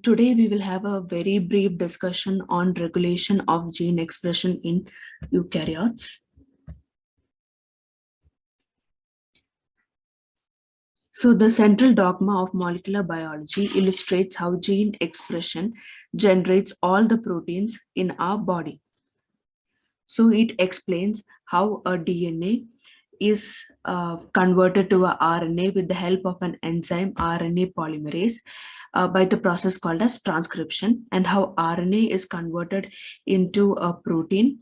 Today we will have a very brief discussion on regulation of gene expression in eukaryotes. So the central dogma of molecular biology illustrates how gene expression generates all the proteins in our body. So it explains how a DNA is converted to a RNA with the help of an enzyme RNA polymerase by the process called as transcription, and how RNA is converted into a protein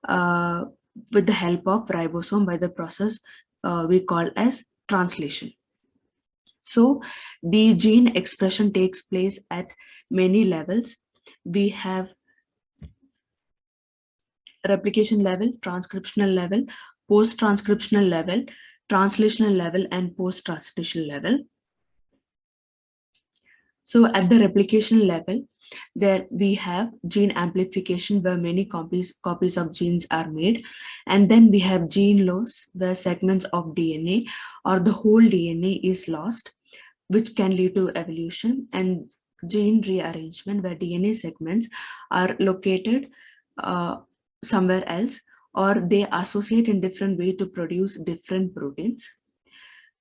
uh, with the help of ribosome by the process we call as translation. So the gene expression takes place at many levels. We have replication level, transcriptional level, post-transcriptional level, translational level, and post-translational level. So at the replication level, there we have gene amplification where many copies of genes are made, and then we have gene loss where segments of DNA or the whole DNA is lost, which can lead to evolution, and gene rearrangement where DNA segments are located uh, somewhere else, or they associate in different way to produce different proteins.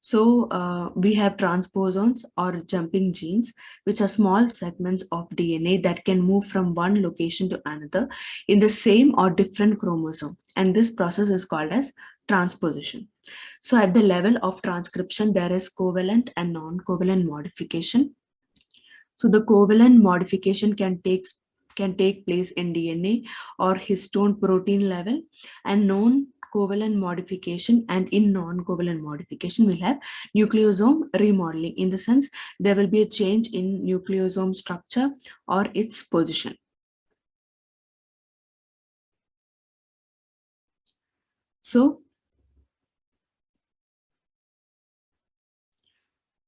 So we have transposons or jumping genes, which are small segments of DNA that can move from one location to another in the same or different chromosome. And this process is called as transposition. So at the level of transcription, there is covalent and non-covalent modification. So the covalent modification can take place in DNA or histone protein level, and non-covalent modification and in non-covalent modification we'll have nucleosome remodeling. In the sense, there will be a change in nucleosome structure or its position. So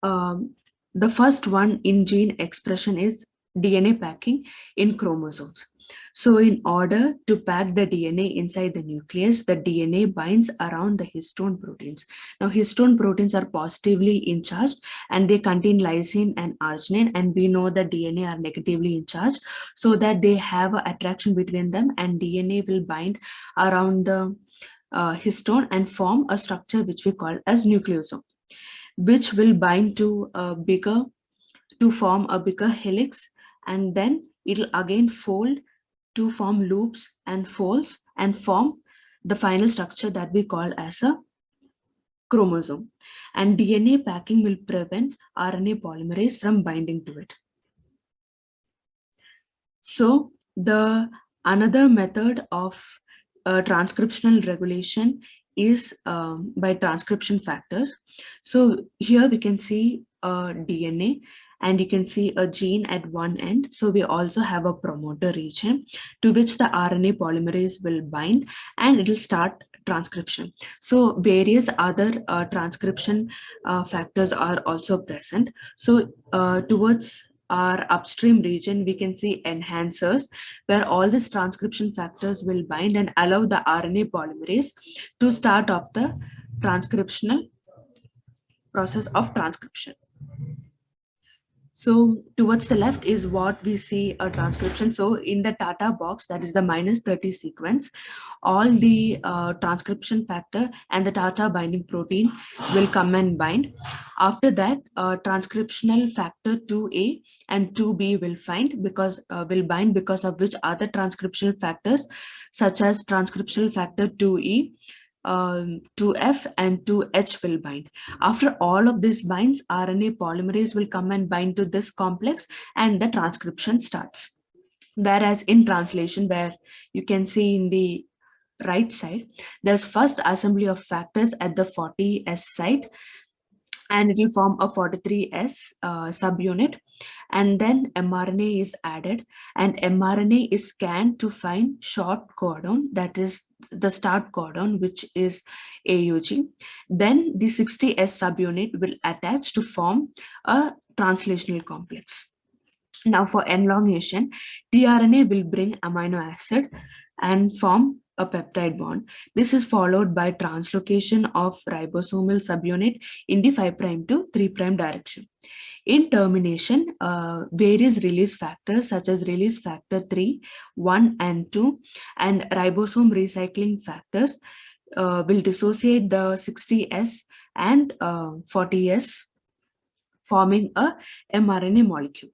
the first one in gene expression is DNA packing in chromosomes. So in order to pack the DNA inside the nucleus, the DNA binds around the histone proteins. Now histone proteins are positively charged and they contain lysine and arginine, and we know that DNA are negatively charged, so that they have an attraction between them, and DNA will bind around the histone and form a structure which we call as nucleosome, which will bind to form a bigger helix, and then it'll again fold to form loops and folds and form the final structure that we call as a chromosome. And DNA packing will prevent RNA polymerase from binding to it. So the another method of transcriptional regulation is by transcription factors. So here we can see DNA, and you can see a gene at one end. So we also have a promoter region to which the RNA polymerase will bind, and it will start transcription. So various other transcription factors are also present. So towards our upstream region, we can see enhancers, where all these transcription factors will bind and allow the RNA polymerase to start off the transcriptional process of transcription. So towards the left is what we see a transcription. So in the Tata box, that is the -30 sequence, all the transcription factor and the Tata binding protein will come and bind. After that, transcriptional factor 2A and 2B will bind, because of which other transcriptional factors such as transcriptional factor 2E, 2F and 2H will bind. After all of this binds, RNA polymerase will come and bind to this complex, and the transcription starts. Whereas in translation, where you can see in the right side, there's first assembly of factors at the 40S site, and it will form a 43S subunit, and then mRNA is added, and mRNA is scanned to find short codon, that is the start codon, which is AUG. Then the 60S subunit will attach to form a translational complex. Now for elongation, tRNA will bring amino acid and form a peptide bond. This is followed by translocation of ribosomal subunit in the 5' to 3' direction. In termination, various release factors such as release factor 3, 1 and 2 and ribosome recycling factors will dissociate the 60S and 40S, forming a mRNA molecule.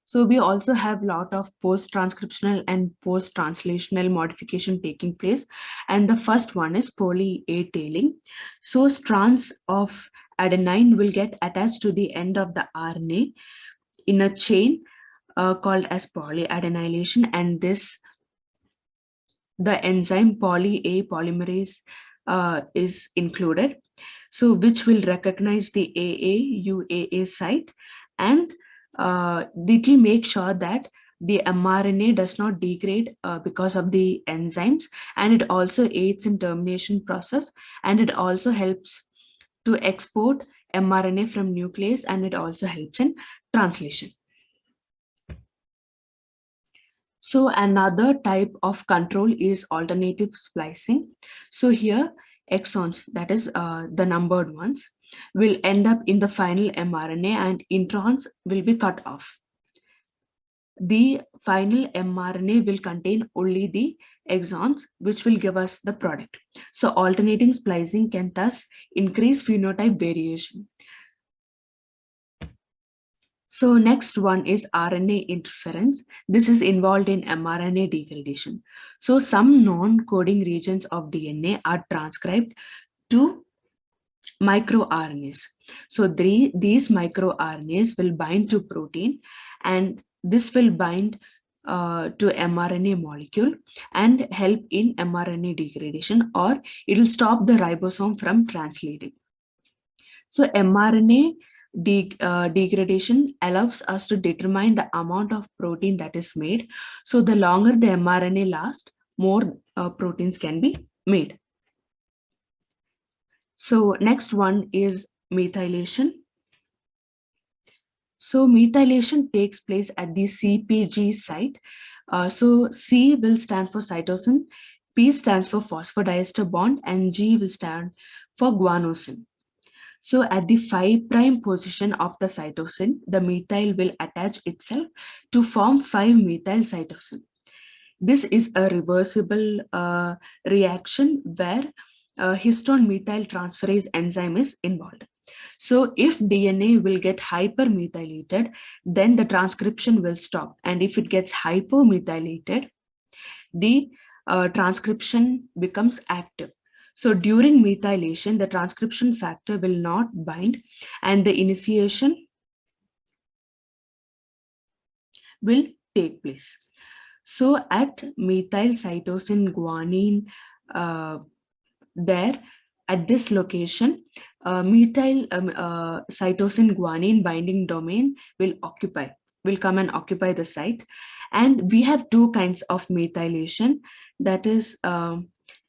So we also have a lot of post-transcriptional and post-translational modification taking place. And the first one is poly-A tailing. So strands of adenine will get attached to the end of the RNA in a chain called as polyadenylation, and the enzyme poly-A polymerase is included, so which will recognize the AA-UAA site, and it will make sure that the mRNA does not degrade because of the enzymes, and it also aids in termination process, and it also helps to export mRNA from nucleus, and it also helps in translation. So another type of control is alternative splicing. So here exons, that is the numbered ones, will end up in the final mRNA and introns will be cut off. The final mRNA will contain only the exons, which will give us the product. So alternating splicing can thus increase phenotype variation. So next one is RNA interference. This is involved in mRNA degradation. So some non-coding regions of DNA are transcribed to microRNAs. So these microRNAs will bind to protein, and this will bind to mRNA molecule and help in mRNA degradation, or it will stop the ribosome from translating. So mRNA degradation allows us to determine the amount of protein that is made. So the longer the mRNA lasts, more proteins can be made. So next one is methylation. So methylation takes place at the CpG site. So C will stand for cytosine, P stands for phosphodiester bond, and G will stand for guanosine. So at the 5' position of the cytosine, the methyl will attach itself to form 5-methyl cytosine. This is a reversible reaction where histone methyl transferase enzyme is involved. So if DNA will get hypermethylated, then the transcription will stop. And if it gets hypomethylated, the transcription becomes active. So during methylation, the transcription factor will not bind, and the initiation will take place. So at methyl cytosine guanine, there at this location, methyl cytosine guanine binding domain will come and occupy the site. And we have two kinds of methylation, that is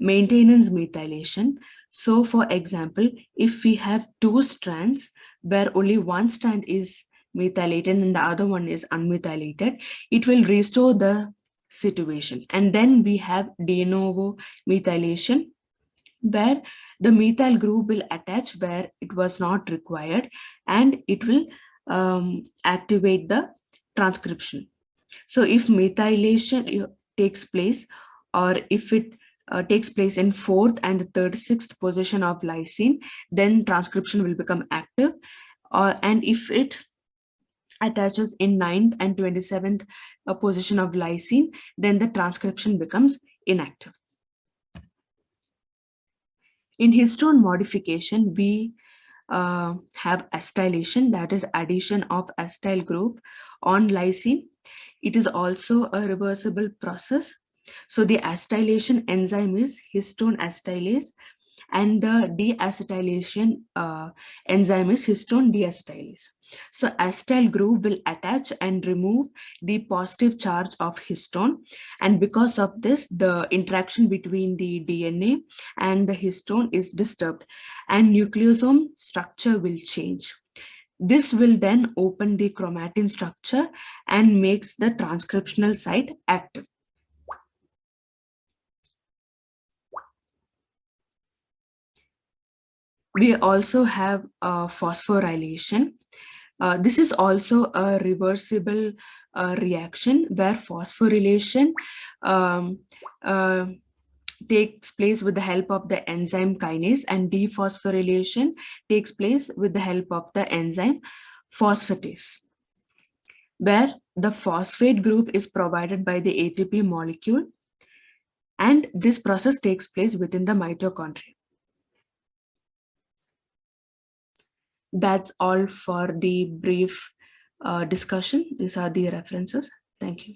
maintenance methylation. So for example, if we have two strands where only one strand is methylated and the other one is unmethylated, it will restore the situation. And then we have de novo methylation, where the methyl group will attach where it was not required, and it will activate the transcription. So if methylation takes place, or if it takes place in 4th and 36th position of lysine, then transcription will become active. And if it attaches in 9th and 27th position of lysine, then the transcription becomes inactive. In histone modification, we have acetylation, that is addition of acetyl group on lysine. It is also a reversible process. So the acetylation enzyme is histone acetylase, and the deacetylation enzyme is histone deacetylase. So acetyl group will attach and remove the positive charge of histone, and because of this, the interaction between the DNA and the histone is disturbed, and nucleosome structure will change. This will then open the chromatin structure and makes the transcriptional site active. We also have phosphorylation. This is also a reversible reaction where phosphorylation um, uh, takes place with the help of the enzyme kinase, and dephosphorylation takes place with the help of the enzyme phosphatase, where the phosphate group is provided by the ATP molecule, and this process takes place within the mitochondria. That's all for the brief discussion. These are the references. Thank you.